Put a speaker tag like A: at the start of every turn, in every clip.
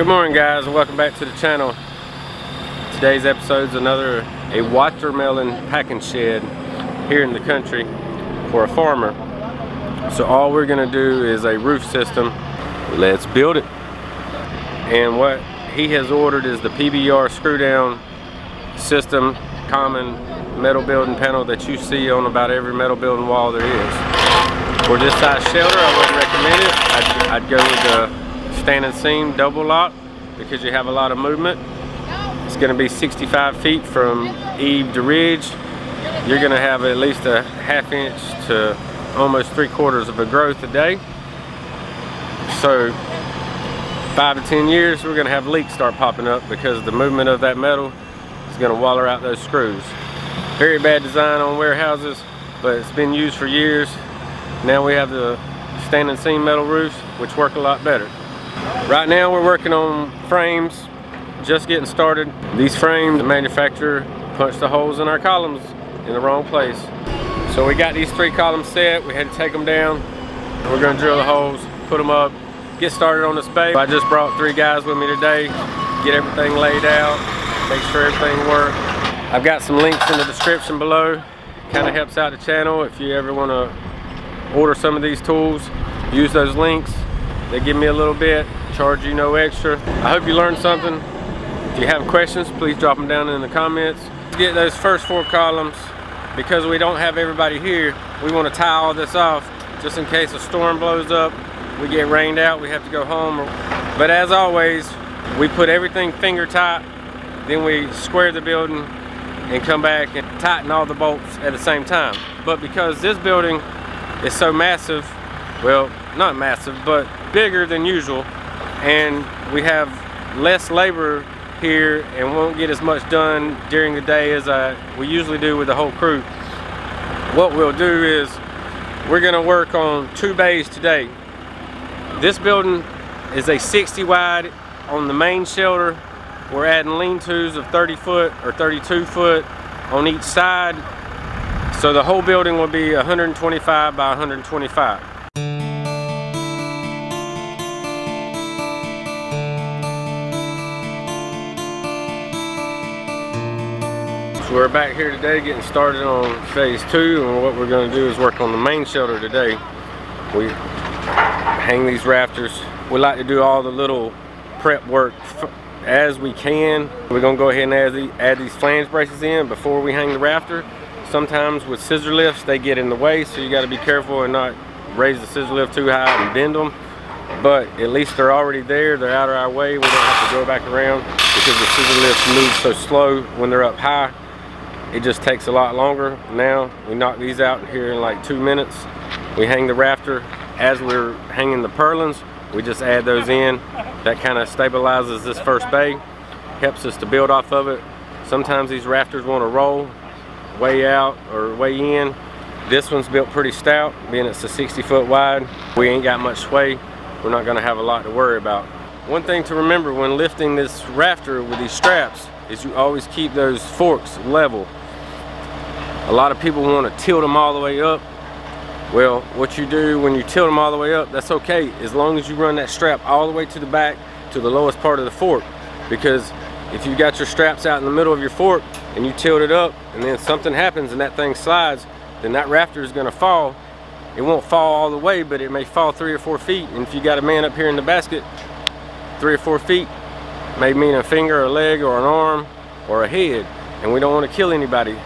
A: Good morning, guys, and welcome back to the channel. Today's episode is a watermelon packing shed here in the country for a farmer. So all we're going to do is a roof system. Let's build it. And what he has ordered is the PBR screw down system, common metal building panel that you see on about every metal building wall there is. For this size shelter, I wouldn't recommend it. I'd go with the standing seam double lock because you have a lot of movement. It's going to be 65 feet from eave to ridge. You're going to have at least a ½ inch to almost 3/4 of a growth a day. So 5 to 10 years, we're going to have leaks start popping up because the movement of that metal is going to waller out those screws. Very bad design on warehouses, but it's been used for years. Now we have the standing seam metal roofs, which work a lot better. Right now we're working on frames, just getting started. These frames, the manufacturer punched the holes in our columns in the wrong place. So we got these 3 columns set. We had to take them down. We're going to drill the holes, put them up, get started on this base. I just brought 3 guys with me today, get everything laid out, make sure everything works. I've got some links in the description below. Kind of helps out the channel if you ever want to order some of these tools. Use those links. They give me a little bit, charge you no extra. I hope you learned something. If you have questions, please drop them down in the comments. Let's get those first 4 columns. Because we don't have everybody here, we want to tie all this off just in case a storm blows up, we get rained out, we have to go home. But as always, we put everything finger tight, then we square the building and come back and tighten all the bolts at the same time. But because this building is so massive, well, not massive, but bigger than usual, and we have less labor here and won't get as much done during the day as we usually do with the whole crew. What we'll do is we're going to work on 2 bays today. This building is a 60 wide on the main shelter. We're adding lean-tos of 30 foot or 32 foot on each side. So the whole building will be 125 by 125. So we're back here today getting started on phase 2, and what we're going to do is work on the main shelter today. We hang these rafters. We like to do all the little prep work as we can. We're going to go ahead and add these flange braces in before we hang the rafter. Sometimes with scissor lifts they get in the way, so you got to be careful and not raise the scissor lift too high and bend them. But at least they're already there, they're out of our way. We don't have to go back around because the scissor lifts move so slow when they're up high. It just takes a lot longer. Now we knock these out here in like 2 minutes. We hang the rafter. As we're hanging the purlins, we just add those in. That kind of stabilizes this first bay, helps us to build off of it. Sometimes these rafters want to roll way out or way in. This one's built pretty stout, being it's a 60 foot wide. We ain't got much sway. We're not going to have a lot to worry about. One thing to remember when lifting this rafter with these straps is you always keep those forks level. A lot of people want to tilt them all the way up. Well, what you do when you tilt them all the way up, that's okay, as long as you run that strap all the way to the back to the lowest part of the fork. Because if you got your straps out in the middle of your fork and you tilt it up and then something happens and that thing slides, then that rafter is going to fall. It won't fall all the way, but it may fall 3 or 4 feet. And if you got a man up here in the basket, 3 or 4 feet may mean a finger, a leg, or an arm, or a head. And we don't want to kill anybody.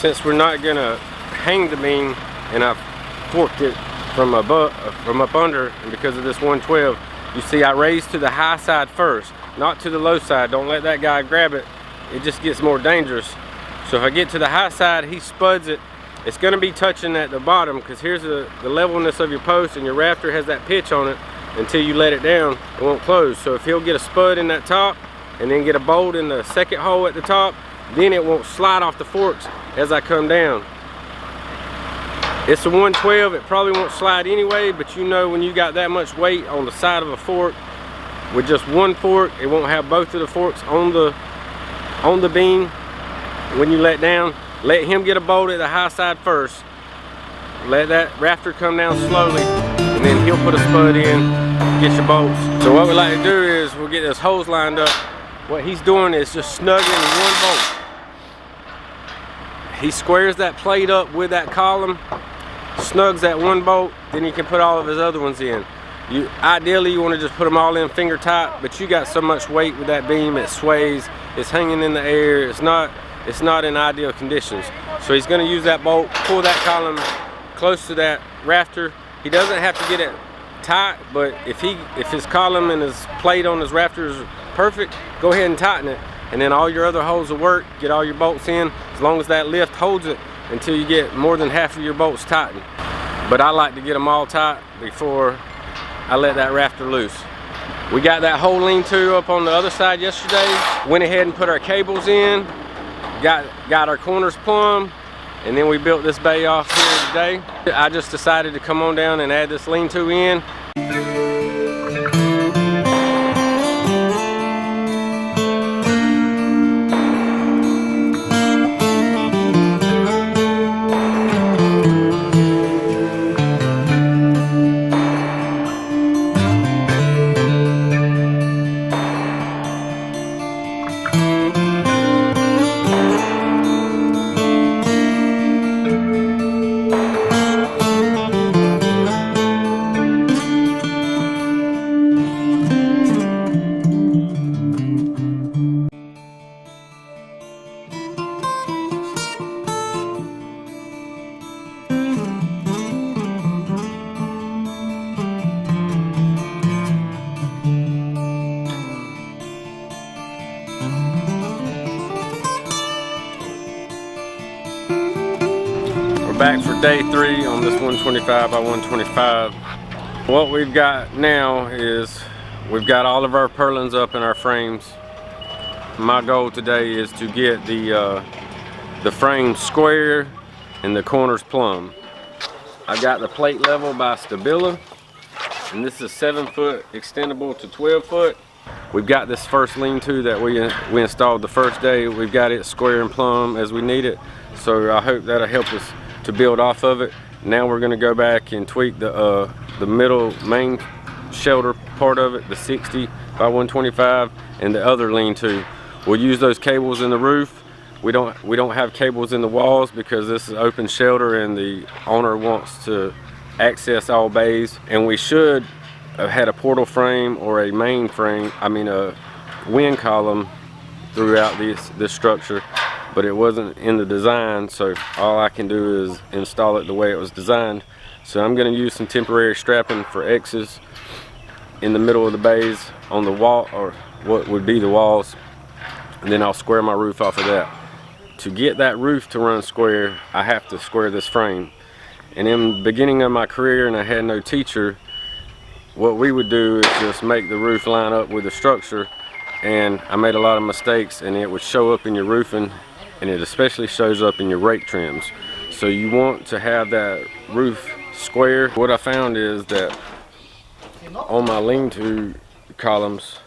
A: since we're not gonna hang the beam, and I've forked it from up under, and because of this 112, you see I raise to the high side first, not to the low side. Don't let that guy grab it. It just gets more dangerous. So if I get to the high side, he spuds it. It's gonna be touching at the bottom, because here's the levelness of your post, and your rafter has that pitch on it. Until you let it down, it won't close. So if he'll get a spud in that top, and then get a bolt in the second hole at the top, then it won't slide off the forks as I come down. It's a 112, it probably won't slide anyway, but you know when you got that much weight on the side of a fork, with just one fork, it won't have both of the forks on the beam. When you let down, let him get a bolt at the high side first. Let that rafter come down slowly, and then he'll put a spud in, get your bolts. So what we like to do is we'll get those holes lined up. What he's doing is just snugging one bolt. He squares that plate up with that column, snugs that one bolt, then he can put all of his other ones in. Ideally you want to just put them all in finger tight, but you got so much weight with that beam, it sways, it's hanging in the air, it's not in ideal conditions. So he's going to use that bolt, pull that column close to that rafter. He doesn't have to get it tight, but if his column and his plate on his rafter is perfect, go ahead and tighten it, and then all your other holes will work. Get all your bolts in, as long as that lift holds it until you get more than half of your bolts tightened. But I like to get them all tight before I let that rafter loose. We got that whole lean-to up on the other side yesterday. Went ahead and put our cables in, got our corners plumb, and then we built this bay off here today. I just decided to come on down and add this lean-to in. Back for day 3 on this 125 by 125. What we've got now is we've got all of our purlins up in our frames. My goal today is to get the frame square and the corners plumb. I got the plate level by Stabila, and this is 7-foot extendable to 12-foot. We've got this first lean-to that we installed the first day. We've got it square and plumb as we need it, so I hope that'll help us to build off of it. Now we're going to go back and tweak the middle main shelter part of it, the 60 by 125, and the other lean-to. We'll use those cables in the roof. We don't have cables in the walls because this is open shelter and the owner wants to access all bays. And we should have had a portal frame or a main frame, I mean a wind column throughout this structure, but it wasn't in the design, so all I can do is install it the way it was designed. So I'm going to use some temporary strapping for X's in the middle of the bays on the wall, or what would be the walls, and then I'll square my roof off of that. To get that roof to run square, I have to square this frame. And in the beginning of my career, and I had no teacher, what we would do is just make the roof line up with the structure, and I made a lot of mistakes, and it would show up in your roofing, and it especially shows up in your rake trims. So you want to have that roof square. What I found is that on my lean-to columns,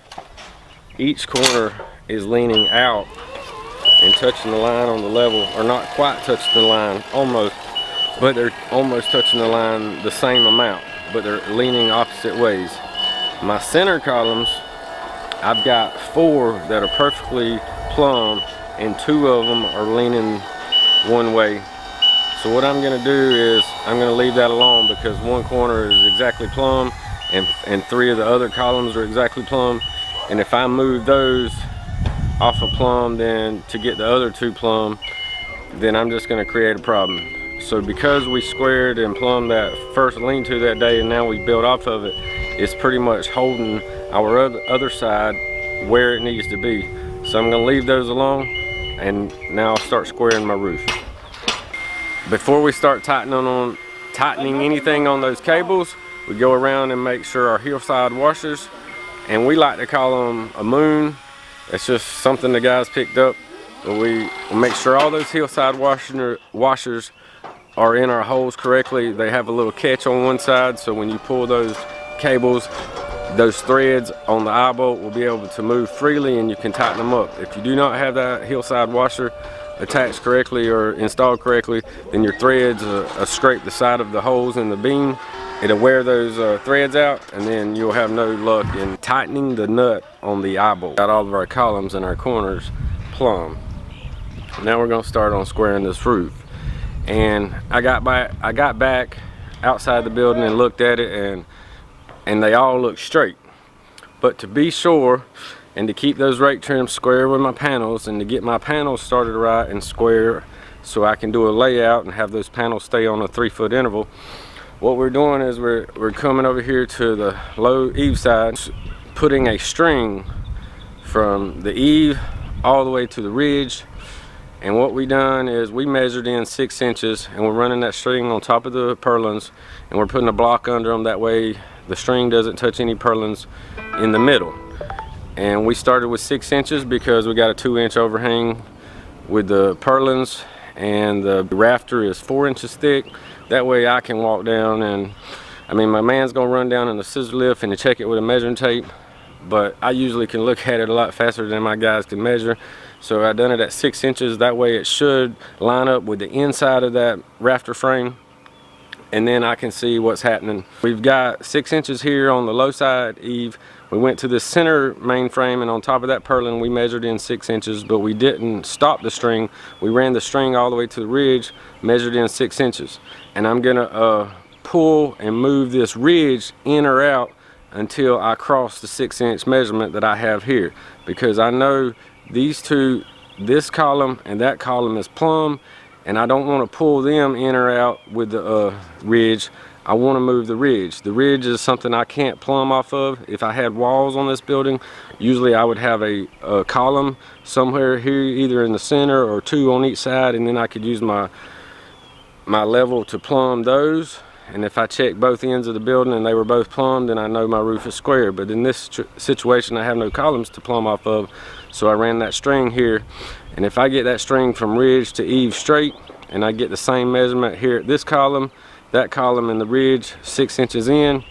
A: each corner is leaning out and touching the line on the level, or not quite touching the line, almost, but they're almost touching the line the same amount, but they're leaning opposite ways. My center columns, I've got 4 that are perfectly plumb, and 2 of them are leaning one way. So what I'm going to do is I'm going to leave that alone, because one corner is exactly plumb and 3 of the other columns are exactly plumb. And if I move those off of plumb, then to get the other 2 plumb, then I'm just going to create a problem. So because we squared and plumbed that first lean-to that day, and now we built off of it, it's pretty much holding our other side where it needs to be. So I'm going to leave those alone, and now I'll start squaring my roof. Before we start tightening anything on those cables, we go around and make sure our hillside washers, and we like to call them a moon. It's just something the guys picked up. But we make sure all those hillside washers are in our holes correctly. They have a little catch on one side, so when you pull those cables, those threads on the eye bolt will be able to move freely, and you can tighten them up. If you do not have that hillside washer attached correctly or installed correctly, then your threads scrape the side of the holes in the beam. It'll wear those threads out, and then you'll have no luck in tightening the nut on the eye bolt. Got all of our columns and our corners plumb. Now we're going to start on squaring this roof. And I got back outside the building and looked at it, and they all look straight. But to be sure, and to keep those rake trims square with my panels, and to get my panels started right and square so I can do a layout and have those panels stay on a 3-foot interval, what we're doing is we're coming over here to the low eave side, putting a string from the eave all the way to the ridge. And what we done is we measured in 6 inches, and we're running that string on top of the purlins, and we're putting a block under them. That way the string doesn't touch any purlins in the middle. And we started with 6 inches because we got a 2-inch overhang with the purlins, and the rafter is 4 inches thick. That way I can walk down, and I mean, my man's gonna run down in the scissor lift and check it with a measuring tape, but I usually can look at it a lot faster than my guys can measure. So I done it at 6 inches. That way it should line up with the inside of that rafter frame, and then I can see what's happening. We've got 6 inches here on the low side eave. We went to the center main frame, and on top of that purlin we measured in 6 inches, but we didn't stop the string. We ran the string all the way to the ridge, measured in 6 inches. And I'm gonna pull and move this ridge in or out until I cross the 6-inch measurement that I have here, because I know these two, this column and that column is plumb, and I don't want to pull them in or out with the ridge. I want to move the ridge. The ridge is something I can't plumb off of. If I had walls on this building, usually I would have a column somewhere here, either in the center or 2 on each side, and then I could use my level to plumb those. And if I check both ends of the building and they were both plumbed, then I know my roof is square. But in this situation, I have no columns to plumb off of, so I ran that string here. And if I get that string from ridge to eave straight, and I get the same measurement here at this column, that column and the ridge 6 inches in,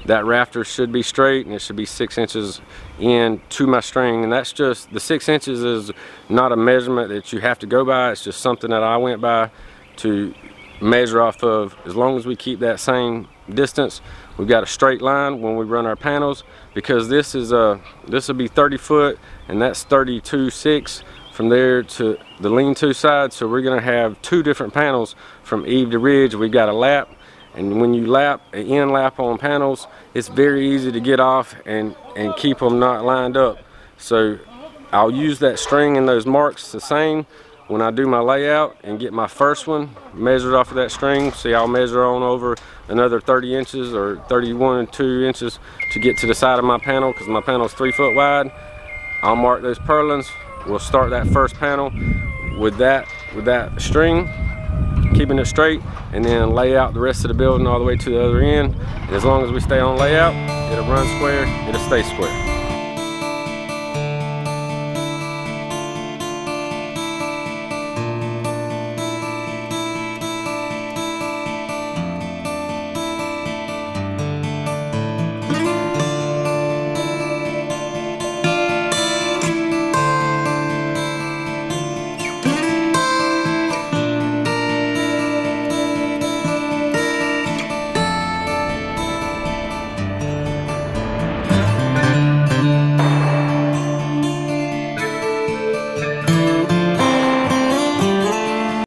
A: that rafter should be straight, and it should be 6 inches in to my string. And that's just, the 6 inches is not a measurement that you have to go by. It's just something that I went by to measure off of. As long as we keep that same distance, we've got a straight line when we run our panels, because this will be 30 foot, and that's 32.6 from there to the lean-to side. So we're going to have 2 different panels from eave to ridge. We've got a lap, and when you lap an end lap on panels, it's very easy to get off and keep them not lined up. So I'll use that string and those marks the same when I do my layout and get my first one measured off of that string. See, I'll measure on over another 30 inches or 31.2 inches to get to the side of my panel, because my panel is 3 foot wide. I'll mark those purlins. We'll start that first panel with that string, keeping it straight, and then lay out the rest of the building all the way to the other end. And as long as we stay on layout, it'll run square, it'll stay square.